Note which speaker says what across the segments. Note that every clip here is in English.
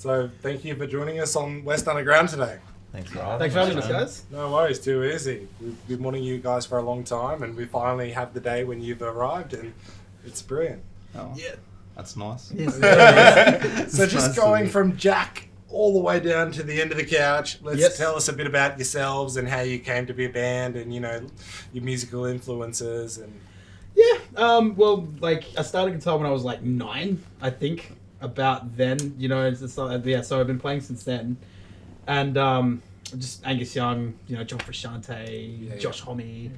Speaker 1: So thank you for joining us on West Underground today.
Speaker 2: Thanks for
Speaker 3: having us, guys.
Speaker 1: No worries, too easy. We've been wanting you guys for a long time, and we finally have the day when you've arrived, and it's brilliant.
Speaker 2: Oh, yeah, that's nice.
Speaker 1: Yes. So just going from Jack all the way down to the end of the couch, let's tell us a bit about yourselves and how you came to be a band, and your musical influences and.
Speaker 3: Yeah. Well, like I started guitar when I was like 9, I think. About then, so I've been playing since then, and just Angus Young, John Frusciante, Josh Homme,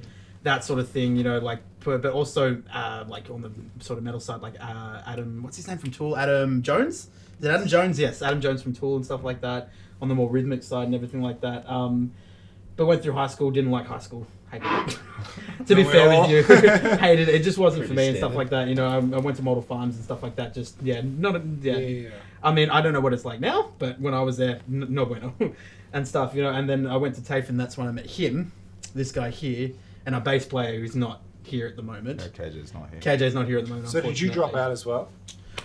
Speaker 3: that sort of thing, but also like on the sort of metal side, like Adam, what's his name from Tool? Adam Jones? Is it Adam Jones? Yes, Adam Jones from Tool and stuff like that. On the more rhythmic side and everything like that. But went through high school, didn't like high school. Hated it. To be fair with you, hated it. It just wasn't for me and stuff like that. I went to model farms and stuff like that. Just I mean, I don't know what it's like now, but when I was there, no bueno, and stuff. And then I went to TAFE, and that's when I met him, this guy here, and our bass player who's not here at the moment.
Speaker 2: No, KJ's not here.
Speaker 3: KJ's not here at the moment.
Speaker 1: So did you drop out as well?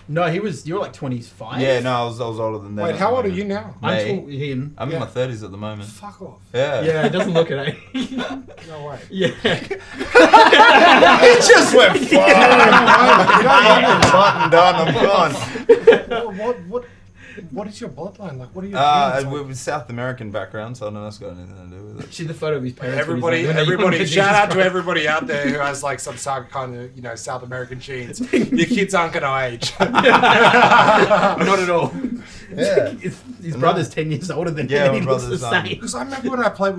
Speaker 3: No, you were like 25.
Speaker 2: Yeah, no, I was older than that.
Speaker 1: Wait, how old are you now?
Speaker 3: I'm
Speaker 2: in my 30s at the moment.
Speaker 1: Fuck off.
Speaker 2: Yeah.
Speaker 3: Yeah, it doesn't look it, eh?
Speaker 1: No way.
Speaker 3: Yeah.
Speaker 2: He just went far. Done, I'm gone.
Speaker 1: What is your bloodline like? What are your genes?
Speaker 2: We're South American background, so I don't know if it's got anything to do with it.
Speaker 3: See the photo of his parents.
Speaker 1: Everybody, shout out to everybody out there who has like some kind of, South American genes. Your kids aren't going to age.
Speaker 3: Not at all.
Speaker 2: Yeah.
Speaker 3: His brother's 10 years older than him.
Speaker 2: Yeah,
Speaker 3: And he
Speaker 2: my
Speaker 3: looks the
Speaker 2: brother's,
Speaker 3: same.
Speaker 1: Because I remember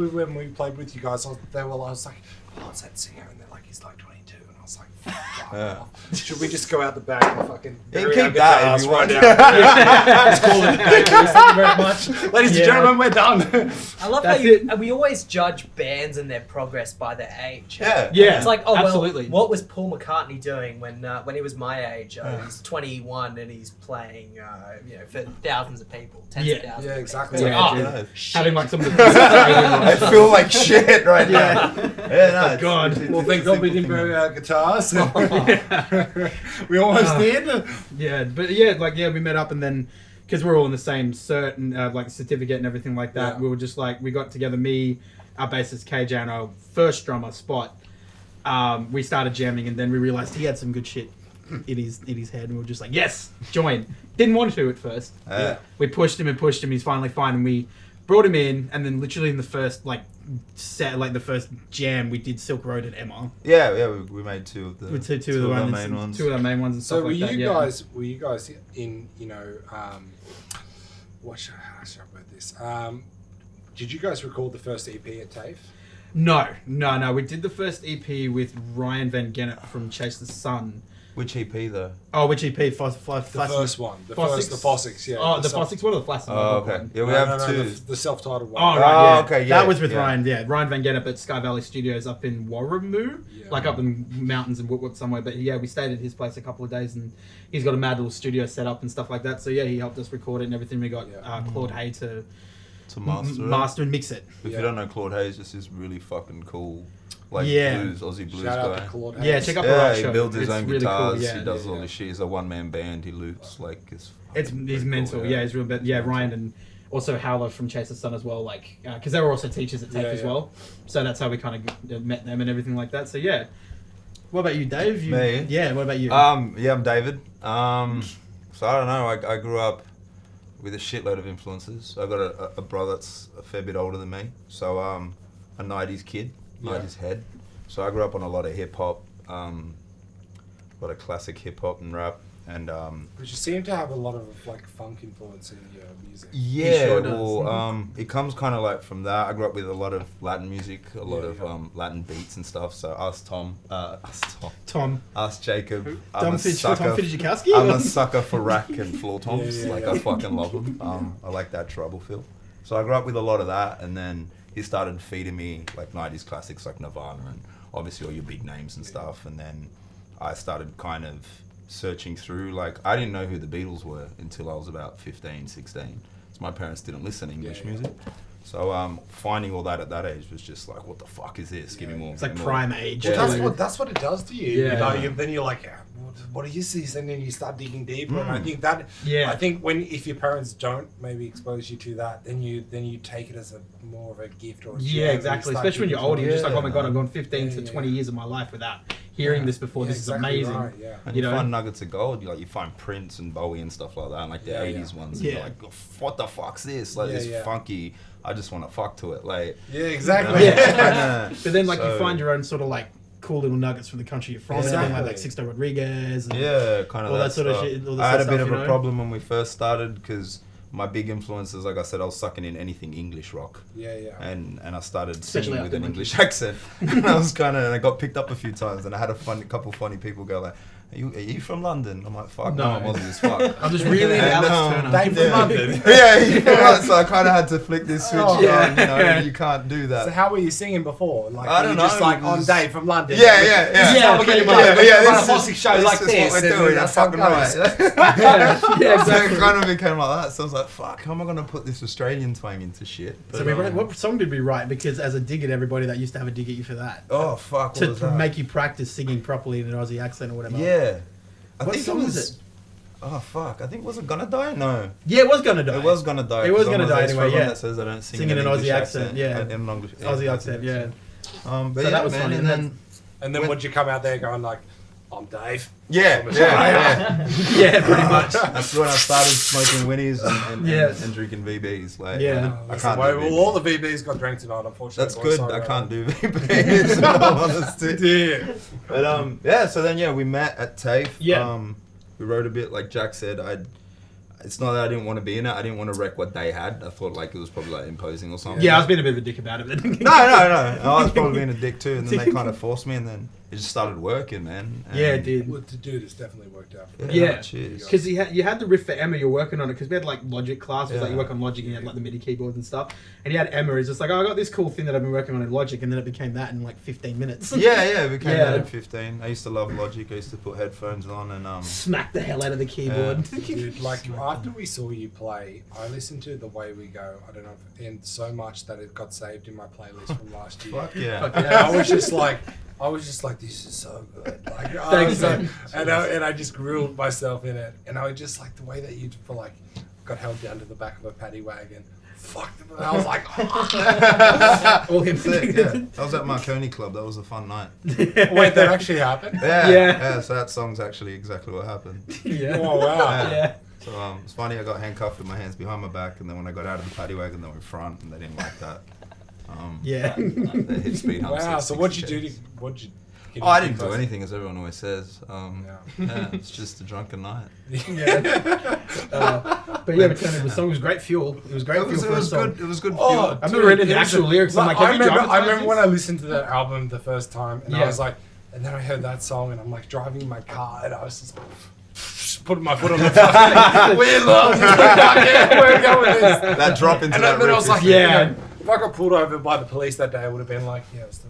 Speaker 1: when we played with you guys, I was like, oh, it's that singer, and they're like, he's like 22, and I was like, fuck off. Should we just go out the back and fucking bury our guitars right now? Let's call it a day. Thank you very much, ladies and gentlemen. We're done.
Speaker 4: I love how we always judge bands and their progress by their age.
Speaker 2: Yeah.
Speaker 4: It's like,
Speaker 3: absolutely.
Speaker 4: Well, what was Paul McCartney doing when he was my age? He's 21 and he's playing, for thousands of people, tens of thousands.
Speaker 1: Yeah, exactly.
Speaker 3: Having like some of the.
Speaker 2: I feel like shit right now. Yeah, no.
Speaker 3: God.
Speaker 1: Well, thank God we didn't bury our guitars. We almost did.
Speaker 3: Yeah, but we met up, and then because we're all in the same cert and like certificate and everything like that, we were just like, we got together, me, our bassist KJ, and our first drummer Spot. We started jamming, and then we realized he had some good shit in his head, and we were just like, yes, join. Didn't want to at first. We pushed him. He's finally fine, and we brought him in, and then literally in the first the first jam, we did Silk Road and Emma.
Speaker 2: Yeah, we made two of the
Speaker 3: two of the main ones. Two of the main ones and stuff like that.
Speaker 1: Were you guys in, how should I word this? Did you guys record the first EP at TAFE?
Speaker 3: No. We did the first EP with Ryan Van Gennep from Chase the Sun.
Speaker 2: Which EP though?
Speaker 3: Oh, which EP?
Speaker 1: The first one. The Fossicks, yeah.
Speaker 3: Oh, the Fossicks. What are the Flash?
Speaker 2: Oh, okay.
Speaker 3: One?
Speaker 2: Yeah, we have two.
Speaker 1: The self-titled one.
Speaker 3: Oh, right, yeah.
Speaker 2: Okay, yeah.
Speaker 3: That was with Ryan, Ryan Van Gennep at Sky Valley Studios up in Warramoo, like up in mountains in Woodward somewhere. But yeah, we stayed at his place a couple of days, and he's got a mad little studio set up and stuff like that. So yeah, he helped us record it and everything. We got Claude Hay to master and mix it.
Speaker 2: If you don't know Claude Hay, just this really fucking cool. Aussie blues
Speaker 1: Shout
Speaker 2: guy.
Speaker 1: out to Claude Hayes.
Speaker 3: Yeah, check out the right show.
Speaker 2: He builds his own
Speaker 3: really
Speaker 2: guitars.
Speaker 3: Cool.
Speaker 2: He does all this shit. He's a one-man band. He loops
Speaker 3: he's mental. Cool, he's real. Yeah, Ryan and also Howler from Chase the Sun as well. Like, because they were also teachers at TAFE as well. So that's how we kind of met them and everything like that. So yeah. What about you, Dave?
Speaker 2: Me?
Speaker 3: Yeah. What about you?
Speaker 2: I'm David. So I don't know. I grew up with a shitload of influences. I've got a brother that's a fair bit older than me. So a 90s kid. 90s head. So I grew up on a lot of hip hop, a lot of classic hip hop and rap, and
Speaker 1: but you seem to have a lot of funk influence in your music.
Speaker 2: Yeah, sure well, it comes kind of like from that. I grew up with a lot of Latin music, a lot of Latin beats and stuff. So ask Jacob.
Speaker 3: Tom Fidjikowski?
Speaker 2: I'm a sucker for rack and floor toms. I fucking love them. I like that treble feel. So I grew up with a lot of that, and then he started feeding me 90s classics like Nirvana and obviously all your big names and stuff. And then I started kind of searching through, I didn't know who the Beatles were until I was about 15, 16. So my parents didn't listen to English music. So finding all that at that age was just like, what the fuck is this? Give me more.
Speaker 3: It's like prime age.
Speaker 1: Well, that's what it does to you.
Speaker 3: Yeah.
Speaker 1: Then you're like, what is this? And then you start digging deeper. And I think I think if your parents don't maybe expose you to that, then you take it as more of a gift or a
Speaker 3: exactly. Especially when you're older, you're just like, oh my god, I've gone 15 to 20
Speaker 1: yeah.
Speaker 3: years of my life without hearing this before. This
Speaker 1: exactly
Speaker 3: is amazing.
Speaker 1: right, yeah.
Speaker 2: And you find nuggets of gold. You find Prince and Bowie and stuff like that, and like the 80s ones. And you're like, what the fuck's this? Like this funky. I just want to fuck to it. Like
Speaker 1: exactly.
Speaker 3: But then like you find your own sort of like cool little nuggets from the country you're from, like Sixto Rodriguez. And
Speaker 2: kind of
Speaker 3: all that sort of
Speaker 2: stuff.
Speaker 3: shit.
Speaker 2: I had a bit of a problem when we first started because my big influences, like I said, I was sucking in anything English rock. And I started singing with an English accent. And I got picked up a few times, and I had a couple funny people go like, are you from London? I'm like, fuck, no, I'm Aussie as fuck.
Speaker 3: I'm just really into Alex Turner.
Speaker 1: They from London.
Speaker 2: He's from London, so I kind of had to flick this switch on, you can't do that.
Speaker 1: So how were you singing before? Like,
Speaker 2: I don't know.
Speaker 1: Just like on Dave from London.
Speaker 2: Yeah.
Speaker 1: This Fossicks show like
Speaker 2: this is what we're doing. That's fucking right.
Speaker 3: Exactly.
Speaker 2: It kind of became like that. So I was like, fuck, how am I going to put this Australian twang into shit? But,
Speaker 3: so what song did we write? Because as a dig at everybody that used to have a dig at you for that.
Speaker 2: Oh, fuck, what was
Speaker 3: to
Speaker 2: that?
Speaker 3: make you practice singing properly in an Aussie accent or whatever.
Speaker 2: Yeah.
Speaker 3: What song was it?
Speaker 2: Oh, fuck. I think, was it Gonna Die? No.
Speaker 3: Yeah, it was Gonna Die.
Speaker 2: It was Gonna Die.
Speaker 3: It was Gonna Die anyway, yeah.
Speaker 2: That says I don't sing
Speaker 3: in an Aussie accent, yeah.
Speaker 2: In an English
Speaker 3: Aussie accent, yeah.
Speaker 2: But
Speaker 3: so that was funny.
Speaker 1: And then would you come out there going like, I'm Dave?
Speaker 2: Yeah,
Speaker 3: pretty much.
Speaker 2: That's when I started smoking Winnies and drinking VBs. Like, I can't do
Speaker 1: all the VBs got drank tonight, unfortunately.
Speaker 2: That's good. I can't do VBs, in all honesty. But so then we met at TAFE. We wrote a bit, like Jack said. It's not that I didn't want to be in it. I didn't want to wreck what they had. I thought like it was probably like imposing or something.
Speaker 3: Yeah, I was being a bit of a dick about it.
Speaker 2: No. I was probably being a dick too, and then they kind of forced me, and then it just started working, man. And
Speaker 3: it did.
Speaker 1: Well, dude, it's definitely worked out.
Speaker 2: Cheers.
Speaker 3: Because you had the riff for Emma. You're working on it because we had like Logic classes. Like you work on Logic and you had like the MIDI keyboards and stuff. And you had Emma. He's just like, oh, I got this cool thing that I've been working on in Logic, and then it became that in like 15 minutes.
Speaker 2: It became that in 15. I used to love Logic. I used to put headphones on and
Speaker 3: smack the hell out of the keyboard.
Speaker 1: Dude, like after we saw you play, I listened to The Way We Go. I don't know, and so much that it got saved in my playlist from last year.
Speaker 2: Fuck yeah.
Speaker 1: I was just like, this is so good. Like, and I just grilled myself in it, and I was just like the way that you got held down to the back of a paddy wagon. Fuck them. And I was like,
Speaker 3: all him.
Speaker 2: I was at Marconi Club. That was a fun night.
Speaker 1: Wait, that actually happened?
Speaker 2: Yeah. So that song's actually exactly what happened.
Speaker 1: Oh wow.
Speaker 3: Yeah.
Speaker 2: So it's funny. I got handcuffed with my hands behind my back, and then when I got out of the paddy wagon, they were in front, and they didn't like that.
Speaker 3: They
Speaker 2: hit speed humps.
Speaker 1: Wow. So what'd you do?
Speaker 2: I didn't do anything, as everyone always says. It's just a drunken night.
Speaker 3: But the song was great fuel. It was great fuel for a song.
Speaker 2: It was good
Speaker 1: Oh,
Speaker 2: fuel.
Speaker 3: I remember reading the actual lyrics. I'm like,
Speaker 1: I remember when I listened to that album the first time, and I was like, and then I heard that song, and I'm like driving in my car, and I was just like, putting my foot on the fucking wheel. We're going with this.
Speaker 2: That drop into that
Speaker 1: then I
Speaker 2: riff
Speaker 1: was like,
Speaker 2: is-
Speaker 1: if I got pulled over by the police that day, I would have been like, it was the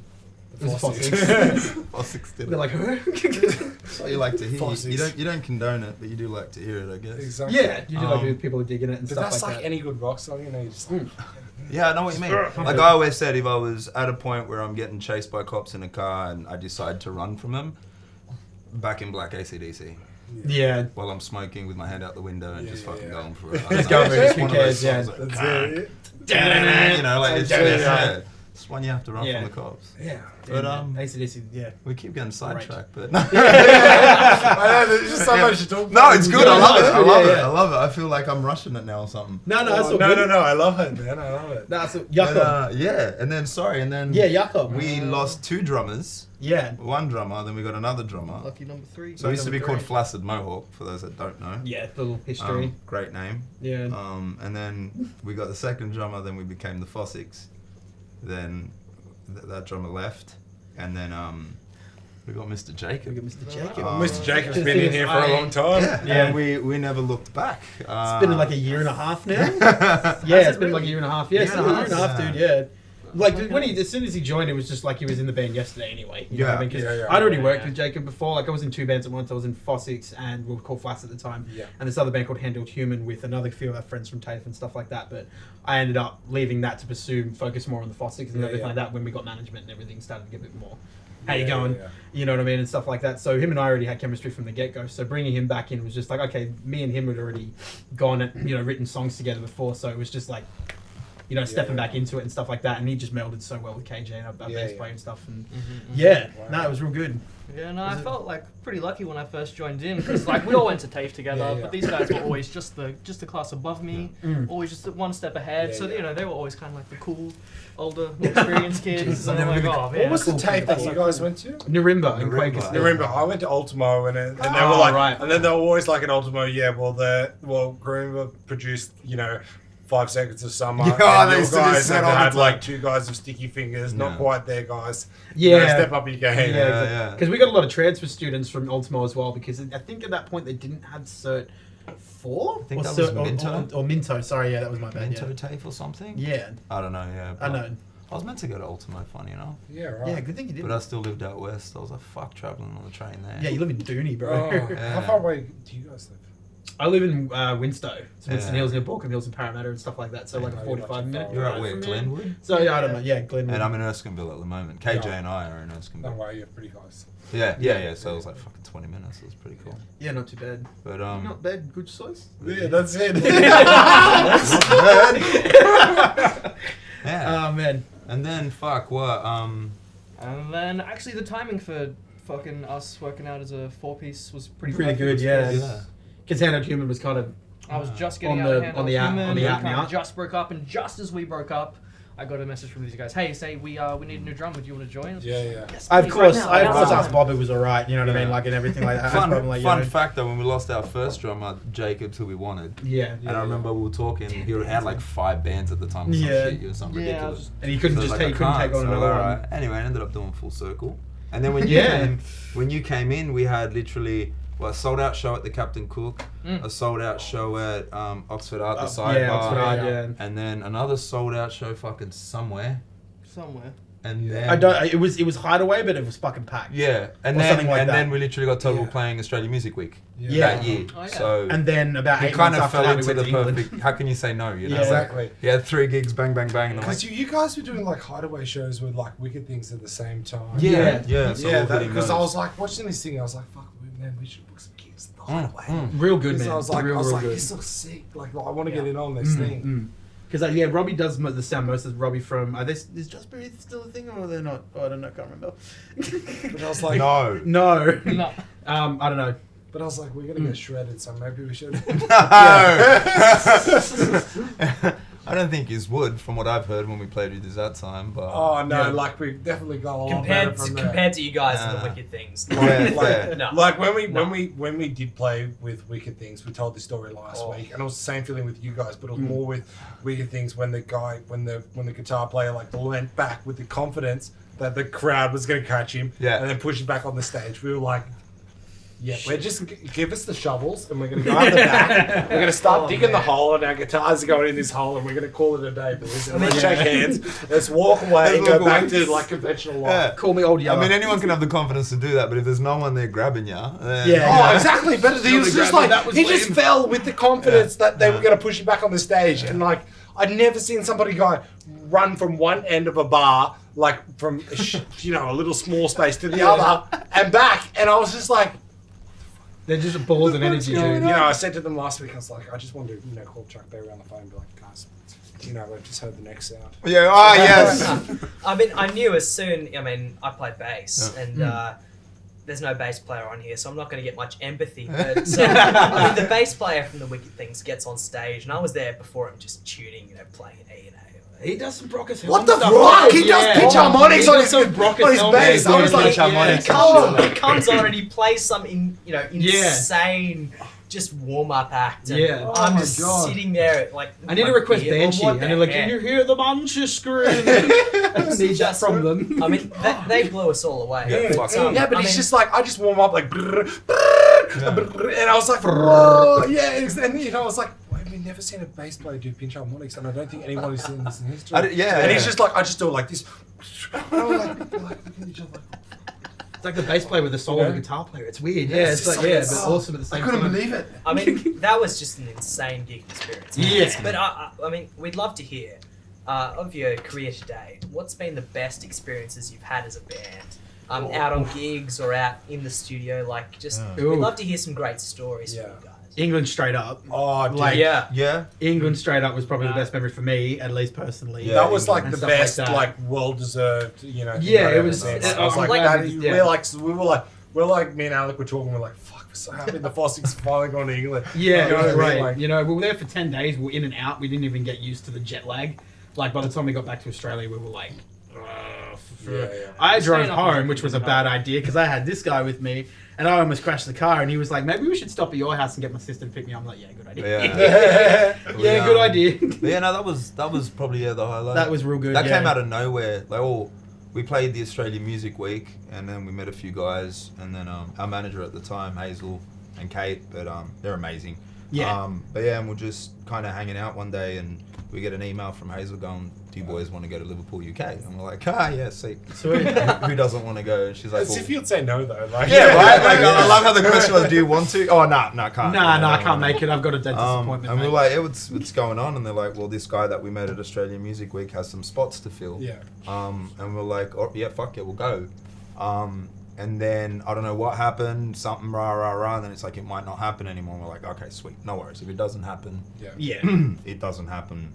Speaker 3: Fossicks.
Speaker 2: Fossicks did
Speaker 3: They're
Speaker 2: it.
Speaker 3: like, huh?
Speaker 2: That's what you like to hear.
Speaker 1: Fossicks.
Speaker 2: You don't condone it, but you do like to hear it, I guess.
Speaker 1: Exactly.
Speaker 3: Yeah, you do like people digging it and
Speaker 1: But
Speaker 3: stuff
Speaker 1: that's
Speaker 3: like
Speaker 1: like
Speaker 3: that.
Speaker 1: any good rock song, you just
Speaker 2: Yeah, I know what you mean. Like I always said, if I was at a point where I'm getting chased by cops in a car and I decide to run from them, back in black AC/DC.
Speaker 3: Yeah.
Speaker 2: While I'm smoking with my hand out the window and just fucking going for it.
Speaker 3: Just going for it, who
Speaker 2: one of those
Speaker 3: cares,
Speaker 2: songs
Speaker 1: That's
Speaker 2: like,
Speaker 1: it.
Speaker 2: you know, like it's just, it's one you have to run from the cops.
Speaker 1: Yeah.
Speaker 2: But
Speaker 3: AC/DC,
Speaker 2: we keep getting sidetracked, but
Speaker 1: I know, there's just so much to talk about.
Speaker 2: no, it's good. I love it. I love it.
Speaker 3: Yeah.
Speaker 2: I love it. I feel like I'm rushing it now or something.
Speaker 3: No, that's all
Speaker 1: No,
Speaker 3: good.
Speaker 1: I love it, man. I love it.
Speaker 3: That's
Speaker 2: But,
Speaker 3: Jakob.
Speaker 2: and then
Speaker 3: Jakob.
Speaker 2: we lost 2 drummers.
Speaker 3: Yeah.
Speaker 2: One drummer, then we got another drummer.
Speaker 5: Lucky number 3.
Speaker 2: So it used to be
Speaker 3: Number
Speaker 2: called
Speaker 3: 3.
Speaker 2: Flaccid Mohawk, for those that don't know.
Speaker 3: Yeah, little history.
Speaker 2: Great name.
Speaker 3: Yeah.
Speaker 2: And then we got the second drummer, then we became the Fossicks. Then that drummer left, and then we got Mr. Jacob.
Speaker 3: Mr. Jacob.
Speaker 1: Mr. Jacob's been in here for a long time.
Speaker 2: Yeah. And we never looked back.
Speaker 3: It's been like a year and a half now. It's been like a year and a half. Yeah, it's a year and a half, dude. Yeah. Like when as soon as he joined, it was just like he was in the band yesterday anyway. You know what I mean? 'Cause I'd already worked with Jacob before. Like I was in 2 bands at once. I was in Fossicks and we were called Flats at the time.
Speaker 1: Yeah.
Speaker 3: And this other band called Handled Human with another few of our friends from TAFE and stuff like that. But I ended up leaving that to focus more on the Fossicks and everything like that when we got management and everything started to get a bit more how you going?
Speaker 1: Yeah.
Speaker 3: You know what I mean, and stuff like that. So him and I already had chemistry from the get-go. So bringing him back in was just like, okay, me and him had already gone and written songs together before. So it was just like, stepping back into it and stuff like that. And he just melded so well with KJ and our bass player and stuff. And it was real good.
Speaker 5: Yeah, no, I felt like pretty lucky when I first joined in because like we all went to TAFE together, but these guys were always just the class above me, always just one step ahead. So they were always kind of like the cool, older, more experienced kids. And I'm like, oh man.
Speaker 1: What was the TAFE that you guys went to?
Speaker 3: Narimba in Quakers.
Speaker 1: Narimba. I went to Ultimo, and they were like, and then they were always like at Ultimo, Narimba produced, 5 Seconds of Summer.
Speaker 2: Yeah,
Speaker 1: and
Speaker 2: they
Speaker 1: your
Speaker 2: used to just
Speaker 1: guys
Speaker 2: say it
Speaker 1: have
Speaker 2: all the
Speaker 1: had
Speaker 2: time.
Speaker 1: like 2 guys of Sticky Fingers, not quite there, guys.
Speaker 3: Yeah.
Speaker 1: Step up your game.
Speaker 2: Yeah.
Speaker 3: Because we got a lot of transfer students from Ultimo as well, because I think at that point they didn't have Cert 4?
Speaker 2: I think
Speaker 3: or
Speaker 2: that was
Speaker 3: Cert,
Speaker 2: Minto.
Speaker 3: Or Minto, sorry, that was my bad.
Speaker 2: Minto TAFE or something?
Speaker 3: Yeah.
Speaker 2: I don't know, yeah.
Speaker 3: I know.
Speaker 2: I was meant to go to Ultimo, funny enough.
Speaker 1: Yeah, right.
Speaker 3: Yeah, good thing you did.
Speaker 2: But I still lived out west. I was like, fuck travelling on the train there.
Speaker 3: Yeah, you live in Dooney, bro.
Speaker 1: Oh, How far away do you guys live?
Speaker 3: I live in Winstow. So Winston
Speaker 2: Yeah.
Speaker 3: Hills near Balcombe Hills and Parramatta and stuff like that. So like a 45-minute.
Speaker 2: You're at where, Glenwood?
Speaker 3: So yeah, I don't know. Yeah, Glenwood.
Speaker 2: And I'm in Erskineville at the moment. KJ and I are in
Speaker 1: No
Speaker 2: Erskineville.
Speaker 1: way, you're pretty close.
Speaker 2: Yeah. So it was like fucking 20 minutes. It was pretty cool.
Speaker 3: Yeah, not too bad.
Speaker 2: But
Speaker 3: Not bad. Good choice.
Speaker 1: Yeah, that's it.
Speaker 2: yeah.
Speaker 3: Oh man.
Speaker 2: And then fuck what?
Speaker 5: And then actually the timing for fucking us working out as a 4-piece was pretty
Speaker 3: Pretty
Speaker 5: perfect.
Speaker 3: good, yeah.
Speaker 2: Yeah.
Speaker 3: Because Hand Out Human was kind of
Speaker 5: I was just getting
Speaker 3: On
Speaker 5: out
Speaker 3: the-
Speaker 5: of hand
Speaker 3: on the out-
Speaker 5: Human,
Speaker 3: on the
Speaker 5: we
Speaker 3: out and
Speaker 5: kinda
Speaker 3: out.
Speaker 5: just broke up, and just as we broke up, I got a message from these guys. Hey, we need a new drummer. Do you want to join?
Speaker 1: Yeah.
Speaker 5: Yes,
Speaker 3: Of
Speaker 5: please,
Speaker 3: course,
Speaker 5: right now,
Speaker 3: I
Speaker 5: now's the
Speaker 3: asked
Speaker 5: time.
Speaker 3: Bob it was alright, you know what I mean,
Speaker 2: Yeah.
Speaker 3: like and everything like that. I asked Bob, like,
Speaker 2: Fun fact though, when we lost our first drummer, Jacobs, who we wanted,
Speaker 3: Yeah.
Speaker 2: and I remember we were talking, he had like 5 bands at the time, or some
Speaker 3: Yeah.
Speaker 2: shit, it was something
Speaker 5: Yeah, I
Speaker 2: ridiculous.
Speaker 5: was-
Speaker 3: And he couldn't
Speaker 2: So
Speaker 3: just
Speaker 2: like,
Speaker 3: take,
Speaker 2: I
Speaker 3: he couldn't
Speaker 2: can't,
Speaker 3: take on
Speaker 2: so
Speaker 3: another one.
Speaker 2: alright. Anyway, I ended up doing full circle. And then when you came in, we had literally a sold out show at the Captain Cook, a sold out show at Oxford Art, the Sidebar,
Speaker 3: Yeah, Oxford Art, yeah.
Speaker 2: and then another sold out show fucking somewhere. And then
Speaker 3: I don't. It was Hideaway, but it was fucking packed.
Speaker 2: yeah, and
Speaker 3: Or
Speaker 2: then
Speaker 3: something like
Speaker 2: and
Speaker 3: that.
Speaker 2: then we literally got told we
Speaker 1: Yeah.
Speaker 2: were playing Australian Music Week
Speaker 3: Yeah.
Speaker 2: that year.
Speaker 5: Oh, yeah.
Speaker 2: So
Speaker 3: And then about
Speaker 2: he
Speaker 3: 8
Speaker 2: kind
Speaker 3: months
Speaker 2: of
Speaker 3: after
Speaker 2: fell
Speaker 3: that,
Speaker 2: into
Speaker 3: we
Speaker 2: the
Speaker 3: went to England.
Speaker 2: perfect. How can you say no? You know,
Speaker 3: Yeah.
Speaker 1: Exactly.
Speaker 2: He had 3 gigs, bang, bang, bang. And I'm like,
Speaker 1: Because you guys were doing like hideaway shows with like Wicked Things at the same time.
Speaker 2: yeah. So
Speaker 1: Yeah,
Speaker 2: all hitting
Speaker 1: because I
Speaker 2: those.
Speaker 1: was like watching this thing, I was like, fuck, man, we should book some gigs at the hideaway.
Speaker 3: Real good,
Speaker 1: Because
Speaker 3: man.
Speaker 1: I was like,
Speaker 3: real good.
Speaker 1: this looks sick. Like, I want to get in on this thing.
Speaker 3: Because Robbie does the sound most of Robbie from. Is Just Breathe still a thing or they're not? Oh, I don't know. Can't remember.
Speaker 1: But I was like,
Speaker 2: no.
Speaker 3: No.
Speaker 5: No.
Speaker 3: I don't know.
Speaker 1: But I was like, we're gonna get shredded, so maybe we should.
Speaker 2: I don't think he's would, from what I've heard when we played with his that time. But
Speaker 1: Oh no,
Speaker 3: Yeah.
Speaker 1: like we definitely got a lot better
Speaker 4: Compared
Speaker 1: from
Speaker 4: to you guys and the
Speaker 2: Yeah.
Speaker 4: Wicked Things.
Speaker 2: Yeah, fair.
Speaker 4: No.
Speaker 1: Like when
Speaker 4: No.
Speaker 1: we did play with Wicked Things, we told this story last week, and it was the same feeling with you guys, but it was more with Wicked Things when the guitar player like leant back with the confidence that the crowd was going to catch him,
Speaker 2: Yeah.
Speaker 1: and then push him back on the stage. We were like, yeah, we're just give us the shovels, and we're going to go out the back. We're going to start digging the hole, and our guitars are going in this hole, and we're going to call it a day, boys. And let's shake hands, let's walk away, and
Speaker 2: Let's
Speaker 1: go
Speaker 2: walk
Speaker 1: back
Speaker 2: away.
Speaker 1: to like conventional life.
Speaker 2: Yeah.
Speaker 3: Call me old
Speaker 2: I
Speaker 3: Yellow.
Speaker 2: mean, anyone can have the confidence to do that, but if there's no one there grabbing you, then
Speaker 3: Yeah.
Speaker 1: Oh, exactly. But he was just like, he just fell with the confidence that they were going to push him back on the stage. And like, I'd never seen somebody go run from one end of a bar, like from, a little small space to the other and back. And I was just like,
Speaker 3: They're just balls of energy, dude.
Speaker 1: I said to them last week, I was like, I just wanted to, call Chuck Berry on the phone and be like, guys, we've just heard the next sound.
Speaker 2: Yeah, yes.
Speaker 4: I mean, I knew as soon. I mean, I play bass, and there's no bass player on here, so I'm not going to get much empathy. But I mean, the bass player from the Wicked Things gets on stage, and I was there before him, just tuning, playing an A and A.
Speaker 3: He does some Brockers.
Speaker 1: What the fuck? He does pitch harmonics on his bass. I was like,
Speaker 4: He comes on and he plays some insane just warm up act. And
Speaker 3: Yeah.
Speaker 4: I'm
Speaker 1: Oh
Speaker 4: just
Speaker 1: my God.
Speaker 4: sitting there like
Speaker 3: I need to request Banshee, and they're like, "Can you hear the Banshee scream?" I need that from them.
Speaker 4: I mean, they blew us all away.
Speaker 2: Yeah,
Speaker 4: But,
Speaker 2: fuck
Speaker 1: yeah, but
Speaker 4: I
Speaker 1: it's
Speaker 4: mean,
Speaker 1: just like, I just warm up like, brrr, brrr, brrr, and I was like, whoa, yeah, and I was like, we've never seen a bass player do pinch harmonics, and I don't think anybody's seen this in history. And he's just like, I just do it like this. And I was like, looking at each other like,
Speaker 3: It's like the bass player with the soul of the guitar player. It's weird. Yeah, it's like but awesome at the
Speaker 1: I
Speaker 3: same
Speaker 1: couldn't
Speaker 3: time.
Speaker 1: believe it.
Speaker 4: I mean, that was just an insane gig experience.
Speaker 3: Yeah.
Speaker 4: But I mean, we'd love to hear of your career today. What's been the best experiences you've had as a band? out on gigs or out in the studio. Like, just
Speaker 3: Ooh.
Speaker 4: we'd love to hear some great stories
Speaker 1: Yeah.
Speaker 4: from you guys.
Speaker 3: England straight up.
Speaker 1: Oh, dude.
Speaker 3: Like,
Speaker 2: Yeah.
Speaker 3: England straight up was probably the best memory for me, at least personally.
Speaker 2: Yeah.
Speaker 1: That was like
Speaker 3: And
Speaker 1: the
Speaker 3: stuff like
Speaker 1: best,
Speaker 3: that.
Speaker 1: like well-deserved, you know.
Speaker 3: Yeah,
Speaker 1: thing
Speaker 3: it
Speaker 1: I've
Speaker 3: was-
Speaker 1: ever seen. I was
Speaker 3: I'm
Speaker 1: like,
Speaker 3: glad
Speaker 1: that,
Speaker 3: it- yeah.
Speaker 1: we're like, me and Alec were talking. We're like, fuck, we're so happy the Fossicks finally gone to England.
Speaker 3: Yeah,
Speaker 1: You know what I mean?
Speaker 3: right.
Speaker 1: Like,
Speaker 3: You know, we were there for 10 days. We were in and out. We didn't even get used to the jet lag. Like, by the time we got back to Australia, we were like...
Speaker 1: yeah.
Speaker 3: I drove
Speaker 5: Staying up
Speaker 3: home,
Speaker 5: late
Speaker 3: which was a
Speaker 5: didn't
Speaker 3: bad
Speaker 5: help.
Speaker 3: idea because I had this guy with me, and I almost crashed the car. And he was like, "Maybe we should stop at your house and get my sister to pick me up." I'm like, "Yeah, good idea."
Speaker 2: Yeah.
Speaker 3: Yeah, good idea.
Speaker 2: But yeah, no, that was probably the highlight.
Speaker 3: That was real good.
Speaker 2: That
Speaker 3: yeah.
Speaker 2: came out of nowhere. Like, we played the Australian Music Week, and then we met a few guys, and then our manager at the time, Hazel and Kate, but they're amazing.
Speaker 3: Yeah.
Speaker 2: But yeah, and we're just kind of hanging out one day, and we get an email from Hazel going, "Do you boys want to go to Liverpool, UK?" And we're like, yeah, sick.
Speaker 3: Sweet.
Speaker 2: Who doesn't want to go? And she's like,
Speaker 1: As
Speaker 2: well,
Speaker 1: if you'd say no, though. Like,
Speaker 2: yeah, right? Like, I love how the question was, do you want to? Oh, no, can't.
Speaker 3: Nah, I can't make it. I've got a dead disappointment.
Speaker 2: And we're
Speaker 3: mate.
Speaker 2: like, hey, what's going on? And they're like, well, this guy that we met at Australian Music Week has some spots to fill.
Speaker 1: Yeah.
Speaker 2: And we're like, oh, yeah, fuck it, we'll go. And then I don't know what happened, something rah, and then it's like, it might not happen anymore. And we're like, okay, sweet, no worries. If it doesn't happen,
Speaker 3: yeah.
Speaker 2: it doesn't happen.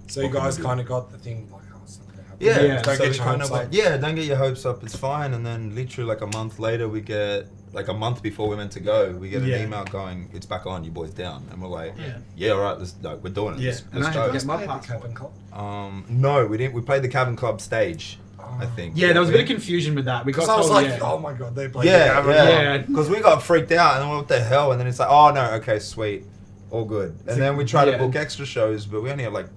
Speaker 1: So you
Speaker 2: What can
Speaker 1: guys
Speaker 2: we do?
Speaker 1: kind of got the thing like, oh, it's not gonna happen.
Speaker 2: Yeah,
Speaker 3: Yeah.
Speaker 1: Don't
Speaker 2: so
Speaker 1: get
Speaker 2: we
Speaker 1: your
Speaker 2: kind
Speaker 1: hopes
Speaker 2: of
Speaker 1: up.
Speaker 2: like, don't get your hopes up, it's fine. And then literally like a month later, we get, like a month before we're meant to go, we get an
Speaker 3: Yeah.
Speaker 2: email going, it's back on, you boys down. And we're like,
Speaker 3: Yeah.
Speaker 2: all right, we're doing it.
Speaker 3: Yeah.
Speaker 2: Let's
Speaker 3: And I had
Speaker 2: go.
Speaker 3: to get my
Speaker 1: Played the
Speaker 3: passport.
Speaker 1: Cabin Club.
Speaker 2: No, we didn't. We played the Cabin Club stage, I think.
Speaker 3: Yeah, there was a bit of confusion with that. We got
Speaker 1: Because I was
Speaker 3: told,
Speaker 1: like,
Speaker 3: yeah.
Speaker 1: oh my god, they played the Cabin
Speaker 2: Yeah,
Speaker 3: Yeah.
Speaker 2: Because we got freaked out, and then what the hell? And then it's like, oh no, okay, sweet, all good. And then we tried to
Speaker 3: Yeah.
Speaker 2: book extra shows, but we only had like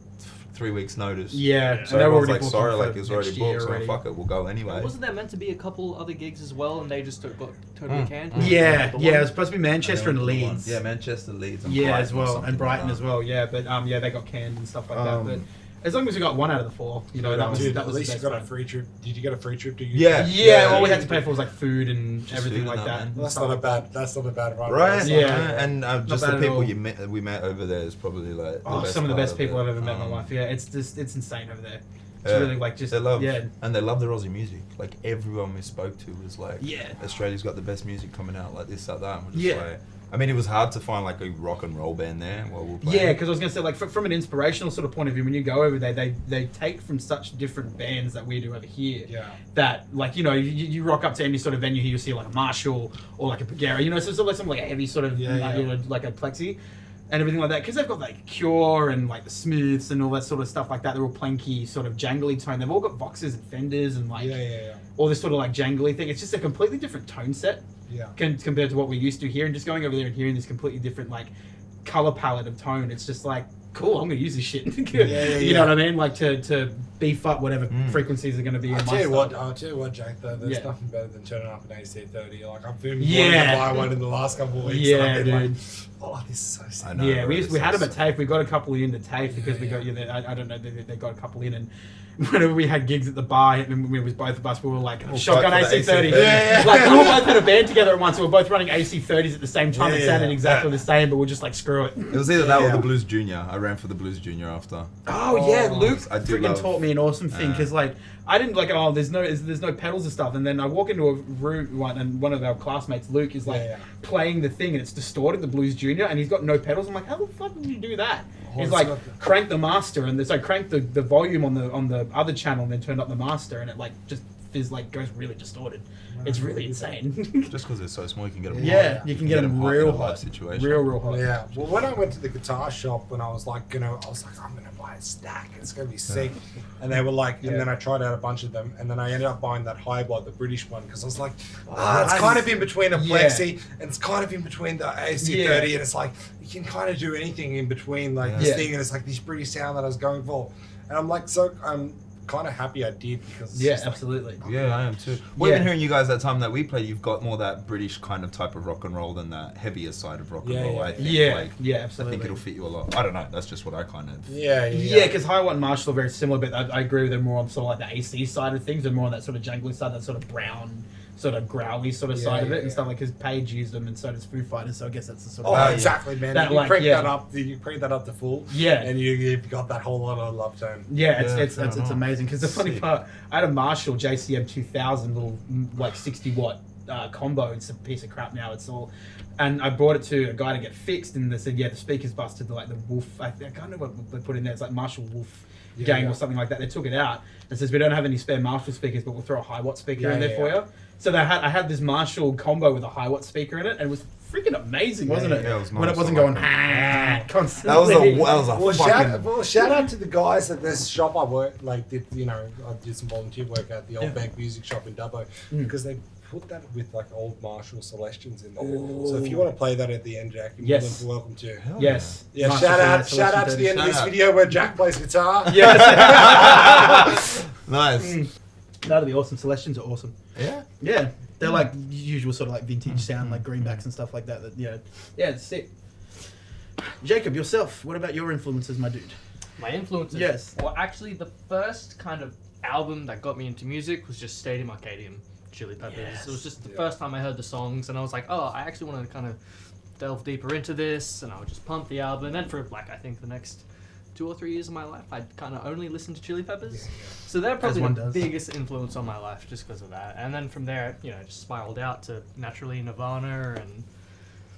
Speaker 2: 3 weeks notice.
Speaker 3: Yeah,
Speaker 2: So
Speaker 3: and they were
Speaker 2: everyone's
Speaker 3: already
Speaker 2: like,
Speaker 3: booking
Speaker 2: sorry,
Speaker 3: for
Speaker 2: like it's already
Speaker 3: next year
Speaker 2: booked, so
Speaker 3: already.
Speaker 2: fuck it, we'll go anyway.
Speaker 5: Wasn't there meant to be a couple other gigs as well, and they just got totally canned?
Speaker 3: Yeah,
Speaker 5: The
Speaker 3: yeah, it
Speaker 5: one-
Speaker 3: was supposed to be Manchester and Leeds.
Speaker 2: Yeah, Manchester, Leeds, and
Speaker 3: Yeah,
Speaker 2: Brighton
Speaker 3: as
Speaker 2: or
Speaker 3: well,
Speaker 2: something
Speaker 3: and Brighton
Speaker 2: like
Speaker 3: as
Speaker 2: that.
Speaker 3: well. Yeah, but yeah, they got canned and stuff like
Speaker 2: Um,
Speaker 3: that. But as long as we got one out of the four, you know, that was
Speaker 1: Dude,
Speaker 3: that
Speaker 1: at
Speaker 3: was the
Speaker 1: least you
Speaker 3: best
Speaker 1: got a
Speaker 3: one.
Speaker 1: free trip. Did you get a free trip to UK?
Speaker 2: Yeah.
Speaker 3: Yeah, all we had to pay for was like food and
Speaker 2: Just
Speaker 3: everything
Speaker 2: food
Speaker 3: like
Speaker 2: and
Speaker 3: that.
Speaker 2: that, man.
Speaker 3: and
Speaker 1: That's
Speaker 3: stuff
Speaker 1: not a
Speaker 3: like that.
Speaker 1: bad. That's not a bad run.
Speaker 2: Right,
Speaker 1: That's
Speaker 3: Yeah.
Speaker 1: not-
Speaker 2: and just
Speaker 3: bad
Speaker 2: the
Speaker 3: at
Speaker 2: people
Speaker 3: all.
Speaker 2: we met over there is probably like
Speaker 3: Oh,
Speaker 2: best
Speaker 3: some of the
Speaker 2: part
Speaker 3: best people
Speaker 2: it.
Speaker 3: I've ever met in my life. Yeah, it's insane over there. It's
Speaker 2: Yeah.
Speaker 3: really like just
Speaker 2: They love,
Speaker 3: yeah.
Speaker 2: and they love the Aussie music. Like everyone we spoke to was like,
Speaker 3: Yeah.
Speaker 2: Australia's got the best music coming out, like this, like that. And we're just
Speaker 3: Yeah.
Speaker 2: like, I mean, it was hard to find like a rock and roll band there while we were playing.
Speaker 3: Yeah, because I was gonna say, like, from an inspirational sort of point of view, when you go over there, they take from such different bands that we do over here.
Speaker 1: Yeah.
Speaker 3: That, like, you know, you rock up to any sort of venue here, you see like a Marshall or like a Bulgaria, you know, so it's like something like a heavy sort of,
Speaker 1: Yeah.
Speaker 3: you know, like a Plexi and everything like that. Because they've got like Cure and like the Smooths and all that sort of stuff like that. They're all planky, sort of jangly tone. They've all got Voxes and Fenders and like
Speaker 1: Yeah.
Speaker 3: all this sort of like jangly thing. It's just a completely different tone set.
Speaker 1: Yeah.
Speaker 3: Compared to what we used to hear, and just going over there and hearing this completely different like color palette of tone, it's just like cool. I'm gonna use this shit. You know what I mean? Like to beef up whatever frequencies are gonna be.
Speaker 1: I'll
Speaker 3: in
Speaker 1: tell
Speaker 3: my
Speaker 1: you what,
Speaker 3: stuff.
Speaker 1: Jack. There's
Speaker 3: Yeah.
Speaker 1: nothing better than turning up an AC30. Like I've been
Speaker 3: Yeah.
Speaker 1: wanting to buy one in the last couple of weeks.
Speaker 3: Yeah,
Speaker 1: and I've been
Speaker 3: dude.
Speaker 1: like, oh, this is so sick.
Speaker 2: I know.
Speaker 3: Yeah, we
Speaker 2: it's
Speaker 3: had
Speaker 2: so
Speaker 3: them at TAFE. We got a couple in the TAFE because we got I don't know they got a couple in, and whenever we had gigs at the bar, and we was both of us, we were like shotgun
Speaker 2: fight for the
Speaker 3: AC30.
Speaker 2: AC30.
Speaker 1: Yeah.
Speaker 3: Like we were both in a band together at once. We were both running AC30s at the same time. It
Speaker 1: Yeah,
Speaker 3: sounded
Speaker 1: yeah.
Speaker 3: exactly the same, but we're just like screw it.
Speaker 2: It was either that or
Speaker 1: Yeah.
Speaker 2: the Blues Junior. I ran for the Blues Junior after.
Speaker 3: Oh yeah,
Speaker 1: Oh,
Speaker 3: Luke
Speaker 2: I do
Speaker 3: freaking
Speaker 2: love-
Speaker 3: taught me an awesome thing because like I didn't like there's no pedals and stuff, and then I walk into a room and one of our classmates, Luke, is like
Speaker 1: Yeah.
Speaker 3: playing the thing and it's distorted, the Blues Junior, and he's got no pedals. I'm like, how the fuck did you do that? He's
Speaker 1: it's
Speaker 3: like
Speaker 1: not
Speaker 3: crank the master and so crank the volume on the other channel and then turned up the master and it like just is like goes really distorted. It's really insane.
Speaker 2: Just because they're so small, you can get them.
Speaker 3: Yeah,
Speaker 2: hot.
Speaker 3: you can get them
Speaker 2: hot in
Speaker 3: real
Speaker 2: a live
Speaker 3: hot.
Speaker 2: situation.
Speaker 3: real hot.
Speaker 1: Yeah. Well, when I went to the guitar shop, when I was like, I'm gonna buy a stack. It's gonna be sick. And they were like, and then I tried out a bunch of them, and then I ended up buying that Highblood, the British one, because I was like, it's kind of in between a Plexi and it's kind of in between the AC30, and it's like you can kind of do anything in between like this
Speaker 3: Yeah.
Speaker 1: thing, and it's like this British sound that I was going for, and I'm like, so I'm kind of happy I did because it's
Speaker 3: Yeah,
Speaker 1: just like,
Speaker 3: absolutely.
Speaker 2: Yeah, I am too. Well,
Speaker 3: Yeah.
Speaker 2: even hearing you guys that time that we played, you've got more that British kind of type of rock and roll than that heavier side of rock and
Speaker 1: Yeah,
Speaker 2: roll.
Speaker 1: yeah.
Speaker 2: I think.
Speaker 3: Yeah,
Speaker 2: Like,
Speaker 3: yeah,
Speaker 2: I
Speaker 3: absolutely.
Speaker 2: think it'll fit you a lot. I don't know. That's just what I kind of.
Speaker 3: Yeah, because High Watt and Marshall are very similar, but I agree with them more on sort of like the AC side of things and more on that sort of jangly side, that sort of brown sort of growly sort of side of it and stuff like because Page used them and so does Foo Fighters, so I guess that's the sort of
Speaker 1: Oh, exactly, man.
Speaker 3: That,
Speaker 1: You
Speaker 3: like,
Speaker 1: crank
Speaker 3: yeah.
Speaker 1: that up. You crank that up to full.
Speaker 3: Yeah.
Speaker 1: And you've got that whole lot of love tone.
Speaker 3: Yeah,
Speaker 2: Yeah,
Speaker 3: it's
Speaker 2: fair enough.
Speaker 3: amazing because the funny part, I had a Marshall JCM 2000 little like 60 watt combo. It's a piece of crap now. It's all, and I brought it to a guy to get fixed, and they said, yeah, the speakers busted. Like the Wolf, I can't remember what they put in there. It's like Marshall Wolf game or something like that. They took it out and says we don't have any spare Marshall speakers, but we'll throw a high watt speaker in there for you. So I had this Marshall combo with a high watt speaker in it, and it was freaking amazing, wasn't it?
Speaker 2: Yeah, it was
Speaker 3: when
Speaker 2: nice.
Speaker 3: it wasn't
Speaker 2: I
Speaker 3: going
Speaker 2: like
Speaker 3: constantly.
Speaker 2: that was a
Speaker 1: Well,
Speaker 2: fucking.
Speaker 1: shout out to the guys at this shop I worked, I did some volunteer work at the Old Bank Music Shop in Dubbo because they put that with like old Marshall Celestians in there. So if you want to play that at the end, Jack, you're more than welcome to.
Speaker 3: Yes.
Speaker 1: Yeah,
Speaker 3: Marshall
Speaker 1: shout out to the end of this
Speaker 2: Shout out.
Speaker 1: video where Jack plays guitar.
Speaker 3: Yes.
Speaker 2: Nice.
Speaker 3: That'd be awesome. Celestians are awesome.
Speaker 2: Yeah.
Speaker 3: Yeah, they're like usual sort of like vintage sound, like greenbacks and stuff like that. Yeah, it's sick. Jacob, yourself, what about your influences, my dude?
Speaker 5: My influences.
Speaker 3: Yes.
Speaker 5: Well, actually, the first kind of album that got me into music was just Stadium Arcadium, Chili Peppers.
Speaker 3: Yes.
Speaker 5: It was just the first time I heard the songs, and I was like, oh, I actually want to kind of delve deeper into this, and I would just pump the album. And then for like I think the next 2 or 3 years of my life, I'd kind of only listened to Chili Peppers. So they're probably
Speaker 3: one
Speaker 5: the
Speaker 3: does.
Speaker 5: biggest influence on my life just because of that. And then from there, just spiraled out to naturally Nirvana and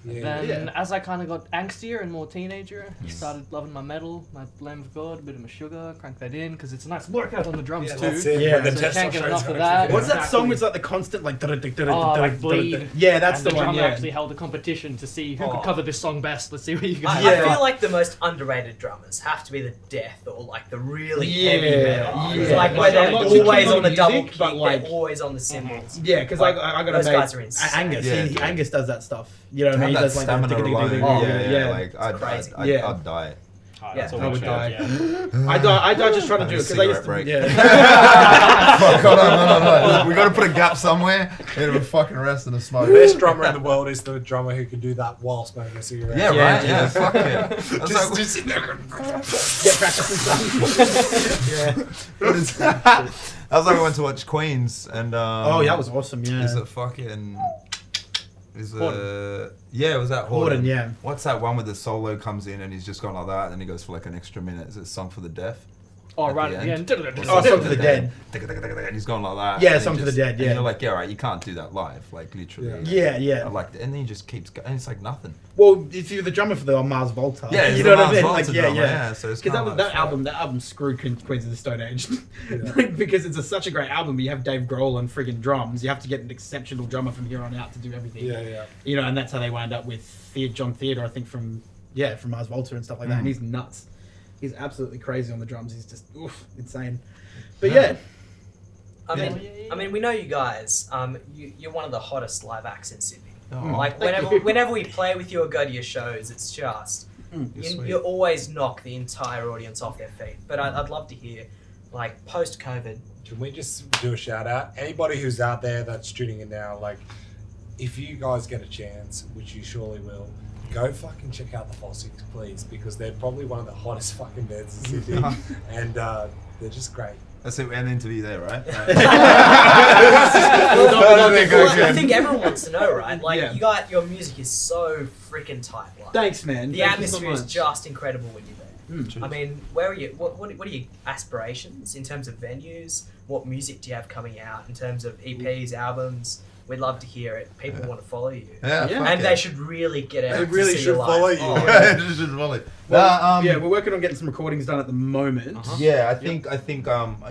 Speaker 5: then as I kind of got angstier and more teenager, started loving my metal, my Lamb of God, a bit of my sugar, crank that in because it's a nice workout on the drums too.
Speaker 1: That's it.
Speaker 3: Yeah.
Speaker 1: When the
Speaker 5: So you can't get
Speaker 1: testosterone's
Speaker 5: enough of
Speaker 1: going
Speaker 5: that.
Speaker 1: through
Speaker 3: What's that
Speaker 5: Exactly.
Speaker 3: song? It's like the constant like.
Speaker 5: Like Bleed.
Speaker 3: Yeah, that's
Speaker 5: And
Speaker 3: the one.
Speaker 5: drummer
Speaker 3: Yeah.
Speaker 5: actually held a competition to see who could cover this song best. Let's see what you
Speaker 4: I,
Speaker 5: guys.
Speaker 4: I feel like the most underrated drummers have to be the death or like the really heavy metal. It's
Speaker 3: yeah.
Speaker 4: like where
Speaker 3: Like,
Speaker 4: they're
Speaker 3: I'm not too
Speaker 4: always
Speaker 3: keen
Speaker 4: on
Speaker 3: on
Speaker 4: the double
Speaker 3: music,
Speaker 4: kick,
Speaker 3: but, like-
Speaker 4: they're always on the cymbals.
Speaker 3: Yeah, because
Speaker 4: Like,
Speaker 3: I got
Speaker 4: those
Speaker 3: a
Speaker 4: guys
Speaker 3: mate,
Speaker 4: are insane.
Speaker 3: Angus.
Speaker 2: Yeah,
Speaker 3: he,
Speaker 2: dude.
Speaker 3: Angus does that stuff. You know,
Speaker 2: Have
Speaker 3: he
Speaker 2: that
Speaker 3: does like the
Speaker 2: stamina alone.
Speaker 3: yeah.
Speaker 2: Like I'd
Speaker 4: crazy.
Speaker 2: die.
Speaker 5: That's all
Speaker 3: I
Speaker 5: we
Speaker 3: would
Speaker 5: should
Speaker 3: die.
Speaker 5: have, yeah.
Speaker 3: I died just trying to do it because I used to.
Speaker 2: Break.
Speaker 3: Yeah.
Speaker 2: Fuck, hold on, no. We gotta put a gap somewhere. Need a fucking rest and a smoke.
Speaker 1: The best drummer in the world is the drummer who can do that while smoking a cigarette.
Speaker 2: Yeah,
Speaker 3: Yeah,
Speaker 2: right.
Speaker 3: yeah.
Speaker 2: Yeah, fuck yeah. That's like,
Speaker 1: Just sit there.
Speaker 3: Get practicing something. Yeah.
Speaker 2: what is that? That was like I went to watch Queens and.
Speaker 3: Oh, yeah, that was awesome. Yeah.
Speaker 2: Is it fucking? Is
Speaker 3: Horton.
Speaker 2: Yeah, it was that
Speaker 3: Horton,
Speaker 2: Horton.
Speaker 3: yeah.
Speaker 2: What's that one where the solo comes in and he's just gone like that, and then he goes for like an extra minute? Is it Song for the Deaf?
Speaker 5: Oh,
Speaker 2: At
Speaker 5: right
Speaker 2: the
Speaker 5: at the
Speaker 2: end.
Speaker 5: end.
Speaker 3: Oh, Song for the Dead.
Speaker 2: And he's gone like that.
Speaker 3: Yeah,
Speaker 2: and he
Speaker 3: Song for the
Speaker 2: just-
Speaker 3: Dead,
Speaker 2: And
Speaker 3: yeah.
Speaker 2: you're like, yeah, right, you can't do that live, like literally.
Speaker 3: Yeah, yeah.
Speaker 2: I like, and then he just keeps going, and it's like nothing.
Speaker 3: Well, if you're the drummer for the Mars Volta,
Speaker 2: Yeah, he's
Speaker 3: you
Speaker 2: the
Speaker 3: know what I
Speaker 2: Mars
Speaker 3: mean.
Speaker 2: Volta
Speaker 3: Like,
Speaker 2: drummer,
Speaker 3: yeah.
Speaker 2: yeah, so it's
Speaker 3: Because
Speaker 2: kinda
Speaker 3: that
Speaker 2: like,
Speaker 3: album screwed Queens of the Stone Age. Like, because it's such a great album. But you have Dave Grohl on friggin' drums. You have to get an exceptional drummer from here on out to do everything.
Speaker 1: Yeah.
Speaker 3: You know, and that's how they wound up with John Theodore, I think, from Mars Volta and stuff like that. And he's nuts. He's absolutely crazy on the drums. He's just insane. But yeah.
Speaker 4: I mean, we know you guys. You're one of the hottest live acts in Sydney.
Speaker 2: Oh,
Speaker 4: Like whenever we play with you or go to your shows, it's just
Speaker 2: sweet.
Speaker 4: you always knock the entire audience off their feet. But I'd love to hear, like post COVID.
Speaker 1: Can we just do a shout out? Anybody who's out there that's tuning in now, like, if you guys get a chance, which you surely will, go fucking check out the Fossicks, please, because they're probably one of the hottest fucking bands in Sydney, and they're just great.
Speaker 2: That's it. We had an interview there, right?
Speaker 4: I think everyone wants to know, right? Like
Speaker 3: Yeah.
Speaker 4: you got your music is so freaking tight. Like,
Speaker 3: Thanks, man.
Speaker 4: the
Speaker 3: Thank you so
Speaker 4: atmosphere is
Speaker 3: much.
Speaker 4: just incredible when you're there. I mean, where are you? What are your aspirations in terms of venues? What music do you have coming out in terms of EPs, albums? We'd love to hear it. People want to follow you.
Speaker 2: Yeah,
Speaker 3: Yeah.
Speaker 2: fuck
Speaker 4: And
Speaker 2: yeah.
Speaker 4: they should really get out.
Speaker 1: They
Speaker 4: to
Speaker 1: really
Speaker 4: see
Speaker 1: should
Speaker 4: live.
Speaker 1: follow you.
Speaker 4: Oh,
Speaker 2: Yeah, just should roll it.
Speaker 3: Yeah, we're working on getting some recordings done at the moment.
Speaker 2: Yeah, I think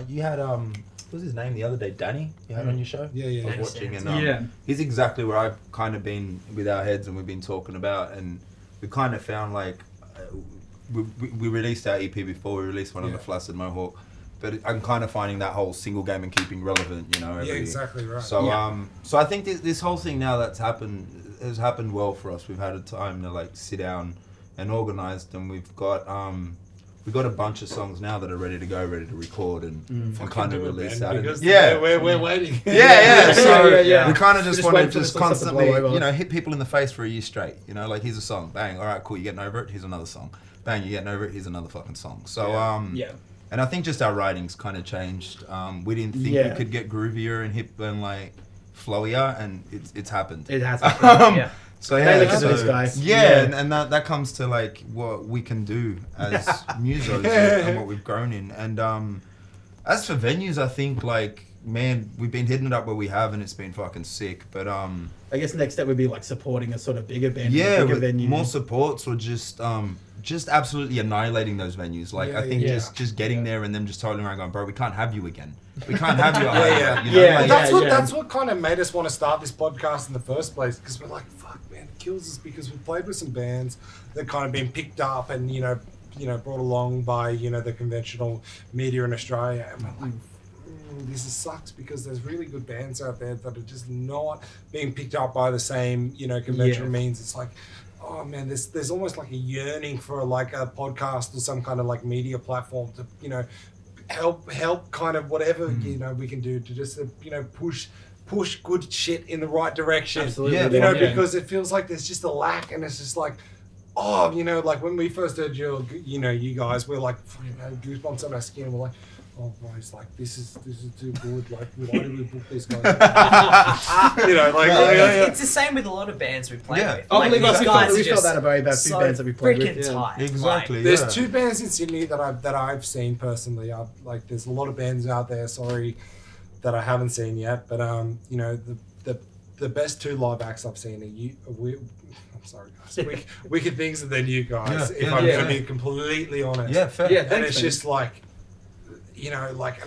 Speaker 2: you had what was his name the other day? Danny. You had on your show.
Speaker 1: Yeah.
Speaker 2: I was
Speaker 4: Danny
Speaker 2: watching
Speaker 4: Sands.
Speaker 2: and
Speaker 3: Yeah.
Speaker 2: he's exactly where I've kind of been with our heads and we've been talking about, and we kind of found like we released our EP before we released one on the Flaccid Mohawk, but I'm kind of finding that whole single game and keeping relevant, you know.
Speaker 1: Yeah, exactly right.
Speaker 2: So so I think this whole thing now that's happened has happened well for us. We've had a time to like sit down and organize, and we've got a bunch of songs now that are ready to go, ready to record and kind of
Speaker 1: Do it,
Speaker 2: release
Speaker 1: man,
Speaker 2: that.
Speaker 1: because
Speaker 2: Yeah.
Speaker 1: we're waiting.
Speaker 2: Yeah. So
Speaker 3: Yeah.
Speaker 2: we kind of just
Speaker 3: Just
Speaker 2: want
Speaker 3: wait
Speaker 2: to
Speaker 3: for
Speaker 2: just
Speaker 3: this stuff to
Speaker 2: constantly,
Speaker 3: blow over.
Speaker 2: you know, hit people in the face for a year straight. You know, like here's a song, bang, all right, cool, you getting over it? Here's another song, bang, you getting over it? Here's another fucking song. So
Speaker 3: Yeah.
Speaker 2: and I think just our writings kind of changed. We didn't think we could get groovier and hip and like flowier, and it's happened.
Speaker 3: It has happened.
Speaker 4: Yeah.
Speaker 2: So
Speaker 3: They
Speaker 2: yeah,
Speaker 3: look at
Speaker 2: so,
Speaker 3: those guys.
Speaker 2: Yeah, and that comes to like what we can do as musos and what we've grown in. And as for venues, I think like man, we've been hitting it up where we have, and it's been fucking sick. But
Speaker 3: I guess next step would be like supporting a sort of bigger band,
Speaker 2: yeah,
Speaker 3: bigger
Speaker 2: with
Speaker 3: venue.
Speaker 2: more supports or just absolutely annihilating those venues. Like I think just getting there and them just totally around going, bro, we can't have you again. We can't have you.
Speaker 1: That's what kind of made us want to start this podcast in the first place, because we're like, fuck, man, it kills us because we played with some bands that kind of been picked up and you know brought along by the conventional media in Australia, and we're like, this sucks because there's really good bands out there that are just not being picked up by the same conventional means. It's like, oh man, there's almost like a yearning for like a podcast or some kind of like media platform to help kind of whatever we can do to just push good shit in the right direction.
Speaker 3: Absolutely.
Speaker 1: Because it feels like there's just a lack, and it's just like, oh, like when we first heard you guys, we're like fucking had goosebumps on our skin. We're like, oh boys, like this is too good. Like, why did we book this guy?
Speaker 4: It's the same with a lot of bands we play with.
Speaker 3: Oh,
Speaker 4: like,
Speaker 3: we
Speaker 4: these guys
Speaker 3: felt that about few bands that we played with.
Speaker 4: Freaking tight.
Speaker 2: Exactly.
Speaker 1: There's two bands in Sydney that I've seen personally. There's a lot of bands out there. Sorry, that I haven't seen yet. But the best two live acts I've seen are I'm sorry guys, Wicked Things, and then you guys. If I'm going to be completely honest.
Speaker 2: Yeah, fair.
Speaker 3: Yeah,
Speaker 1: and it's just like. And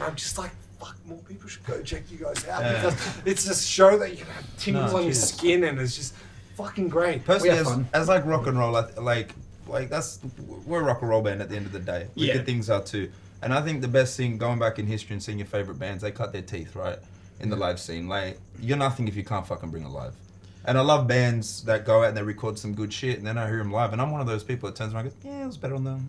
Speaker 1: I'm just like, fuck, more people should go check you guys out because it's a show that you can have tingles on your skin, and it's just fucking great.
Speaker 2: Personally, as like rock and roll, like we're a rock and roll band at the end of the day. Wicked Things are too. And I think the best thing, going back in history and seeing your favorite bands, they cut their teeth, right, in the live scene. Like, you're nothing if you can't fucking bring it live. And I love bands that go out and they record some good shit, and then I hear them live, and I'm one of those people that turns around and goes, yeah, it was better on the,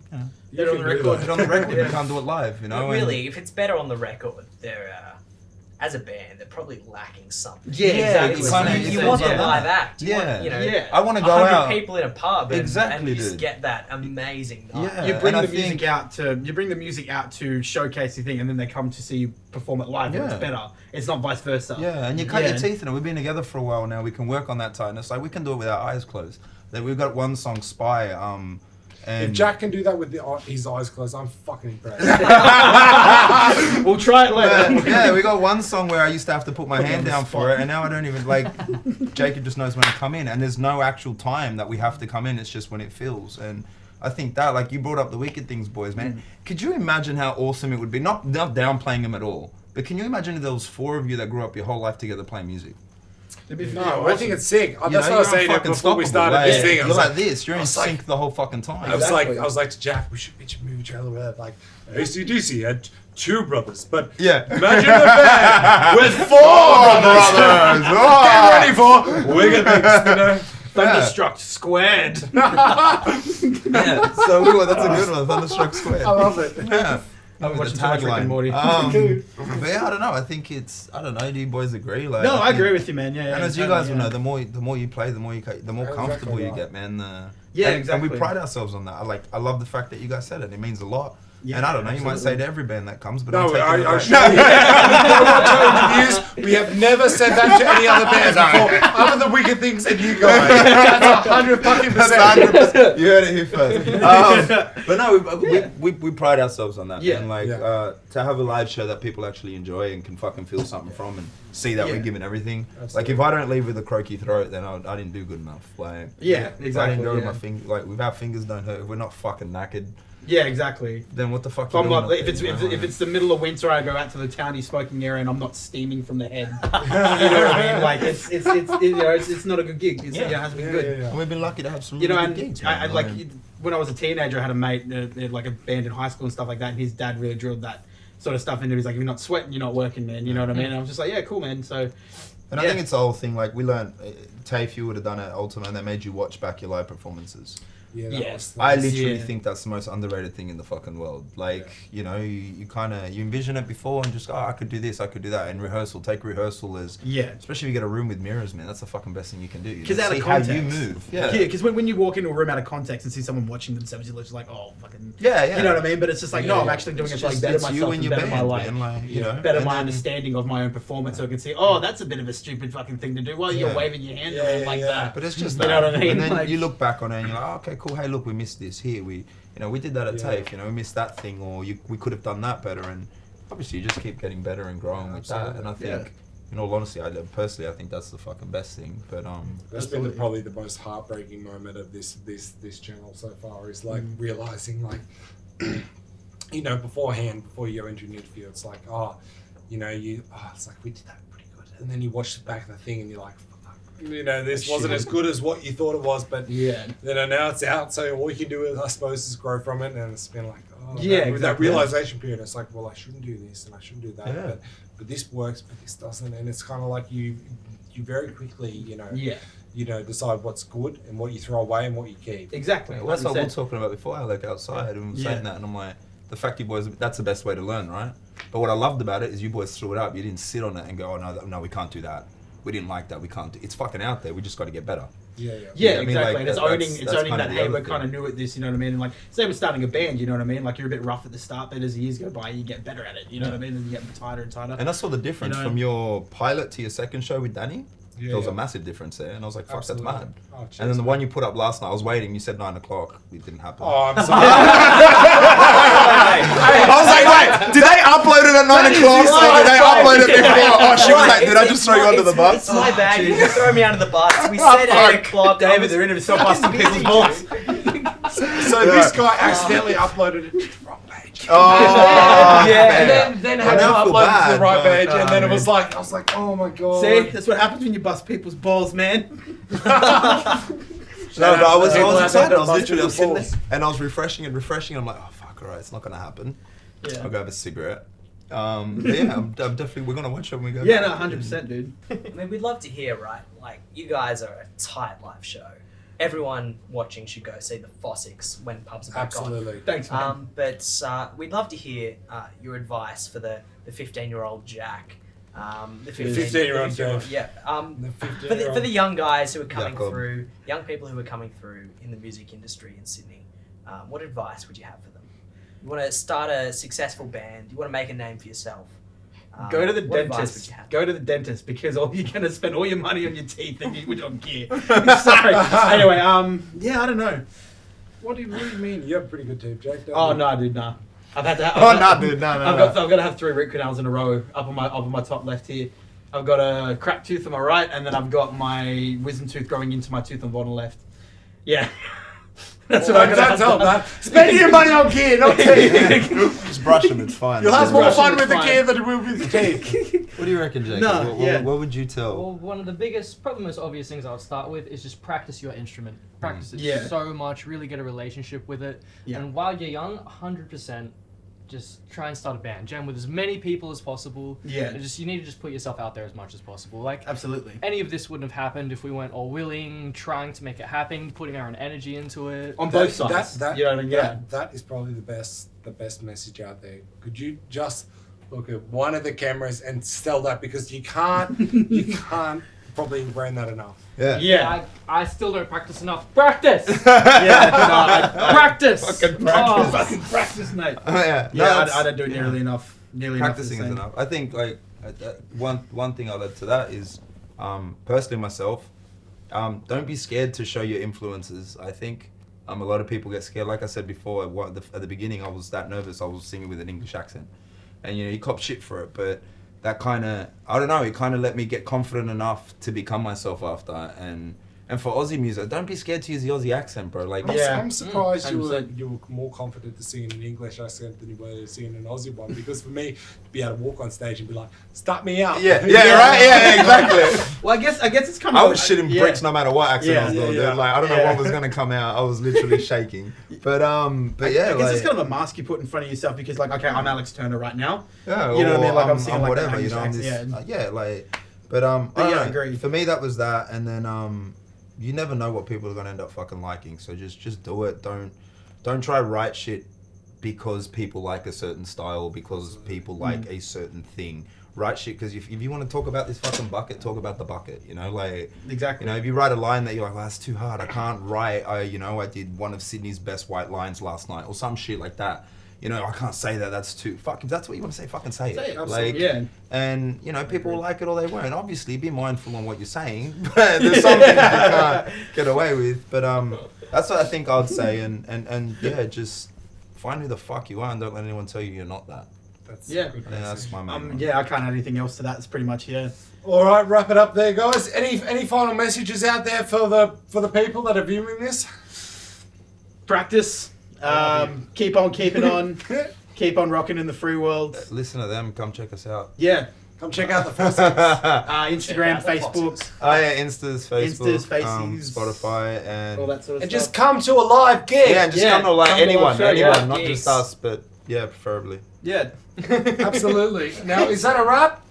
Speaker 3: Better on the record.
Speaker 2: Better on the record. You can't do it live,
Speaker 4: But really, if it's better on the record, they're as a band, they're probably lacking something.
Speaker 3: Yeah, exactly.
Speaker 4: You want a live act. You
Speaker 2: Yeah.
Speaker 4: want,
Speaker 2: I want to go
Speaker 4: 100
Speaker 2: out.
Speaker 4: people in a pub and,
Speaker 2: Exactly,
Speaker 4: and just
Speaker 2: dude.
Speaker 4: get that amazing night.
Speaker 2: Yeah.
Speaker 3: You bring
Speaker 2: and
Speaker 3: the music out to showcase the thing, and then they come to see you perform it live, and it's better. It's not vice versa.
Speaker 2: Yeah, and you cut your teeth in it. We've been together for a while now. We can work on that tightness. Like, we can do it with our eyes closed. Like, we've got one song, Spy, and
Speaker 1: if Jack can do that with his eyes closed, I'm fucking impressed.
Speaker 3: We'll try it later.
Speaker 2: Yeah, we got one song where I used to have to put my hand down for it, and now I don't even, Jacob just knows when to come in, and there's no actual time that we have to come in, it's just when it feels. And I think that, you brought up the Wicked Things, boys, man. Could you imagine how awesome it would be? Not downplaying them at all, but can you imagine if there was 4 of you that grew up your whole life together playing music?
Speaker 1: No, I think it's sick. That's what I was saying before we started this thing.
Speaker 2: You're like this. You're in sync the whole fucking time.
Speaker 1: I was like to Jack, we should pitch a movie trailer where AC/DC had 2 brothers, but imagine a band with 4 brothers. Get ready for Wicked Things.
Speaker 3: Thunderstruck Squared.
Speaker 2: So that's a good one. Thunderstruck Squared.
Speaker 1: I love it.
Speaker 2: Yeah.
Speaker 3: I'm
Speaker 2: With
Speaker 3: watching
Speaker 2: the
Speaker 3: too much Rick
Speaker 2: tagline.
Speaker 3: and Morty.
Speaker 2: But yeah, I don't know. I think do you boys agree?
Speaker 3: No, I agree with you, man. Yeah.
Speaker 2: And as you guys will know, the more you play, the more comfortable you get, man. And we pride ourselves on that. I love the fact that you guys said it. It means a lot.
Speaker 3: Yeah,
Speaker 2: and I don't know,
Speaker 3: absolutely.
Speaker 2: You might say to every band that comes, but
Speaker 1: No,
Speaker 2: I'm
Speaker 1: I show you. We have never said that to any other bands before, other than Wicked Things and you guys. That's 100%.
Speaker 2: You heard it here first. But no, we pride ourselves on that.
Speaker 3: Yeah.
Speaker 2: And to have a live show that people actually enjoy and can fucking feel something from and see that we're giving everything.
Speaker 1: Absolutely.
Speaker 2: If I don't leave with a croaky throat, then I didn't do good enough. If I didn't go with my finger, if our fingers don't hurt, if we're not fucking knackered.
Speaker 3: Yeah, exactly.
Speaker 2: Then what the fuck?
Speaker 3: If it's the middle of winter, I go out to the towny smoking area and I'm not steaming from the head. You know what I mean? It's not a good gig. It hasn't been good.
Speaker 2: And we've been lucky to have some really good gigs.
Speaker 3: I when I was a teenager, I had a mate, like a band in high school and stuff like that, and his dad really drilled that sort of stuff into him. He's like, if you're not sweating, you're not working, man. You know what I mean? And I was just like, yeah, cool, man. So.
Speaker 2: And I think it's the whole thing, we learned, Tay, if you would have done it Ultima, and they made you watch back your live performances. I literally think that's the most underrated thing in the fucking world. Like, you know, you kind of, you envision it before and just, I could do this, I could do that. And rehearsal, take rehearsal as, especially if you get a room with mirrors, man, that's the fucking best thing you can do.
Speaker 3: Because out of context.
Speaker 2: How you move. Yeah,
Speaker 3: because when you walk into a room out of context and see someone watching themselves, you're just like, oh, fucking...
Speaker 2: Yeah.
Speaker 3: You know what I mean? But it's just like, no, I'm actually doing it to like better myself and better my life.
Speaker 2: You know,
Speaker 3: better my understanding of my own performance, so I can see, that's a bit of a stupid fucking thing to do while you're waving your hand around like that.
Speaker 2: But it's just
Speaker 3: you know what I mean?
Speaker 2: And then
Speaker 3: like,
Speaker 2: you look back on it and you're like, okay, cool. Hey, look, we missed this here. We did that at TAFE. You know, we missed that thing, or we could have done that better. And obviously, you just keep getting better and growing with that. And I think, in all honesty, I think that's the fucking best thing. But
Speaker 1: that's been probably the most heartbreaking moment of this channel so far. Is like realizing, like, you know, beforehand, before you go into an interview, it's like, it's like we did that pretty good, and then you watch the back of the thing and you're like, you know, this wasn't as good as what you thought it was, but now it's out, so all you can do is, I suppose, is grow from it, and it's been like, that realization period, it's like, well, I shouldn't do this and I shouldn't do that, but this works, but this doesn't, and it's kind of like you very quickly, you know, decide what's good and what you throw away and what you keep.
Speaker 3: Exactly.
Speaker 2: Well, that's what we were talking about before, Alec, outside, and we were saying that, and I'm like, the fact you boys, that's the best way to learn, right? But what I loved about it is you boys threw it up. You didn't sit on it and go, no, we can't do that. We didn't like that. We can't do. It's fucking out there. We just got to get better.
Speaker 3: Yeah,
Speaker 2: I mean,
Speaker 3: exactly.
Speaker 2: like,
Speaker 3: and it's owning that, hey, we're kind of new at this, you know what I mean? And like, say we're starting a band, you know what I mean? Like, you're a bit rough at the start, but as years go by, you get better at it, you know what I mean? And you get tighter and tighter.
Speaker 2: And I saw the difference from your pilot to your second show with Danny. There was a massive difference there, and I was like, fuck, that's mad. And then the one you put up last night, I was waiting, you said 9 o'clock, it didn't happen.
Speaker 1: Oh, I'm sorry.
Speaker 2: I was like, wait, did they upload it at 9 o'clock, or did they upload it before? Oh, she was like, did I just throw you under the bus?
Speaker 4: It's my bag, you just throw me under the bus. We said 8 o'clock.
Speaker 3: David, they're in it, so busting people's balls.
Speaker 1: So this guy accidentally uploaded it to the wrong page.
Speaker 2: Oh,
Speaker 1: and then had to upload it to the right page, and then I was like, oh my god.
Speaker 3: See, that's what happens when you bust people's balls, man.
Speaker 2: No, but I was excited. I was sitting there, and I was refreshing. I'm like, oh fuck, alright, it's not gonna happen.
Speaker 3: Yeah.
Speaker 2: I'll go have a cigarette. But yeah, I'm definitely, we're gonna watch it when we go.
Speaker 3: Yeah, no, 100%, dude.
Speaker 4: I mean, we'd love to hear, right? Like, you guys are a tight live show. Everyone watching should go see the Fossicks when pubs are back on.
Speaker 1: Absolutely.
Speaker 3: Thanks, man.
Speaker 4: But we'd love to hear your advice for the 15-year-old Jack. The
Speaker 1: 15-year-old Jack.
Speaker 4: Yeah. For the young guys who are coming through, young people who are coming through in the music industry in Sydney, what advice would you have for them? You want to start a successful band. You want to make a name for yourself.
Speaker 3: Go to the dentist. Go to the dentist because you're going to spend all your money on your teeth and you don't care. Sorry. Anyway, I don't know.
Speaker 1: What do you mean? You have a pretty good teeth, Jack.
Speaker 3: No, dude, nah. I've had to.
Speaker 2: Dude, no.
Speaker 3: I've got to have 3 root canals in a row up on my top left here. I've got a cracked tooth on my right, and then I've got my wisdom tooth growing into my tooth on the bottom left. Yeah. That's what I'm going to tell them.
Speaker 1: Spend your money on gear, not teeth.
Speaker 2: Just brush them, it's fine.
Speaker 1: You'll have more fun with the gear than it will with the teeth.
Speaker 2: What do you reckon, Jake? What would you tell?
Speaker 5: Well, one of the biggest, probably most obvious things I would start with is just practice your instrument. Practice it so much, really get a relationship with it. Yeah. And while you're young, 100%, just try and start a band. Jam with as many people as possible.
Speaker 3: Yeah.
Speaker 5: And you need to just put yourself out there as much as possible. Like,
Speaker 3: absolutely.
Speaker 5: Any of this wouldn't have happened if we weren't all willing, trying to make it happen, putting our own energy into it.
Speaker 3: On both sides.
Speaker 1: That is probably the best message out there. Could you just look at one of the cameras and sell that, because you can't probably brand that enough.
Speaker 3: Yeah.
Speaker 5: I still don't practice enough. Practice! Practice!
Speaker 3: Fucking practice. Fucking practice, mate. I don't do it nearly enough.
Speaker 2: Practicing is enough. I think, like, one thing I'll add to that is, personally myself, don't be scared to show your influences. I think a lot of people get scared. Like I said before, at the beginning, I was that nervous. I was singing with an English accent. And, you cop shit for it, but that kind of, I don't know, it kind of let me get confident enough to become myself after. And for Aussie music, don't be scared to use the Aussie accent, bro. Like,
Speaker 1: I'm surprised you were more confident to sing in an English accent than you were to sing in an Aussie one. Because for me, to be able to walk on stage and be like, "Start me up."
Speaker 2: Right? Yeah, exactly.
Speaker 3: Well, I guess it's kind of.
Speaker 2: I was shitting bricks no matter what accent I was doing. Dude. Like, I don't know what was gonna come out. I was literally shaking. But yeah,
Speaker 3: I guess it's kind of a mask you put in front of yourself because, like, okay, I'm Alex Turner right now.
Speaker 2: Yeah,
Speaker 3: you know what I mean? Like, I'm singing like
Speaker 2: whatever.
Speaker 3: English
Speaker 2: I'm
Speaker 3: accent.
Speaker 2: this, like, but I
Speaker 3: agree.
Speaker 2: For me, that was that, and then you never know what people are gonna end up fucking liking. So just do it. Don't try write shit because people like a certain style, because people like a certain thing. Write shit because if you want to talk about this fucking bucket, talk about the bucket. You know, like
Speaker 3: Exactly.
Speaker 2: You know, if you write a line that you're like, well, that's too hard. I can't write. I did one of Sydney's best white lines last night, or some shit like that. You know, I can't say that. That's too fuck. If that's what you want to say, fucking say it.
Speaker 3: Absolutely.
Speaker 2: Like,
Speaker 3: Yeah.
Speaker 2: and you know, people will like it or they won't. Obviously, be mindful on what you're saying. But there's some things you can't get away with. But that's what I think I'd say. And yeah, just find who the fuck you are and don't let anyone tell you you're not that.
Speaker 1: That's
Speaker 3: Yeah.
Speaker 1: good.
Speaker 2: Yeah, that's my main one.
Speaker 3: Yeah, I can't add anything else to that. It's pretty much
Speaker 1: All right, wrap it up there, guys. Any final messages out there for the people that are viewing this?
Speaker 3: practice. Keep on keeping on. Keep on rocking in the free world.
Speaker 2: Listen to them. Come check us out.
Speaker 3: Yeah.
Speaker 1: Come check out the Fossicks.
Speaker 3: Instagram,
Speaker 1: Check out the
Speaker 3: Facebook,
Speaker 2: Oh yeah, Insta's, Facebook,
Speaker 3: Instas, Faces,
Speaker 2: Spotify, and
Speaker 3: all that sort of
Speaker 1: And
Speaker 3: stuff.
Speaker 1: just come to a live gig.
Speaker 2: yeah, and just
Speaker 3: Yeah,
Speaker 2: come to like
Speaker 3: come to
Speaker 2: anyone,
Speaker 3: our show,
Speaker 2: anyone,
Speaker 3: yeah.
Speaker 2: not
Speaker 4: Gigs.
Speaker 2: just us, but yeah, preferably.
Speaker 3: Yeah.
Speaker 1: Absolutely. Now, is that a wrap?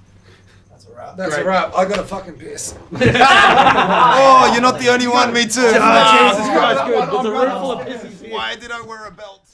Speaker 4: That's a wrap.
Speaker 1: That's
Speaker 3: Great.
Speaker 1: a wrap. I got to fucking piss.
Speaker 2: Oh, you're not the only one. Me too.
Speaker 3: Jesus Christ,
Speaker 1: that
Speaker 3: good.
Speaker 1: one,
Speaker 3: There's a
Speaker 1: I'm
Speaker 3: room
Speaker 1: gonna-
Speaker 3: full of pissies here.
Speaker 2: Why did I wear a belt?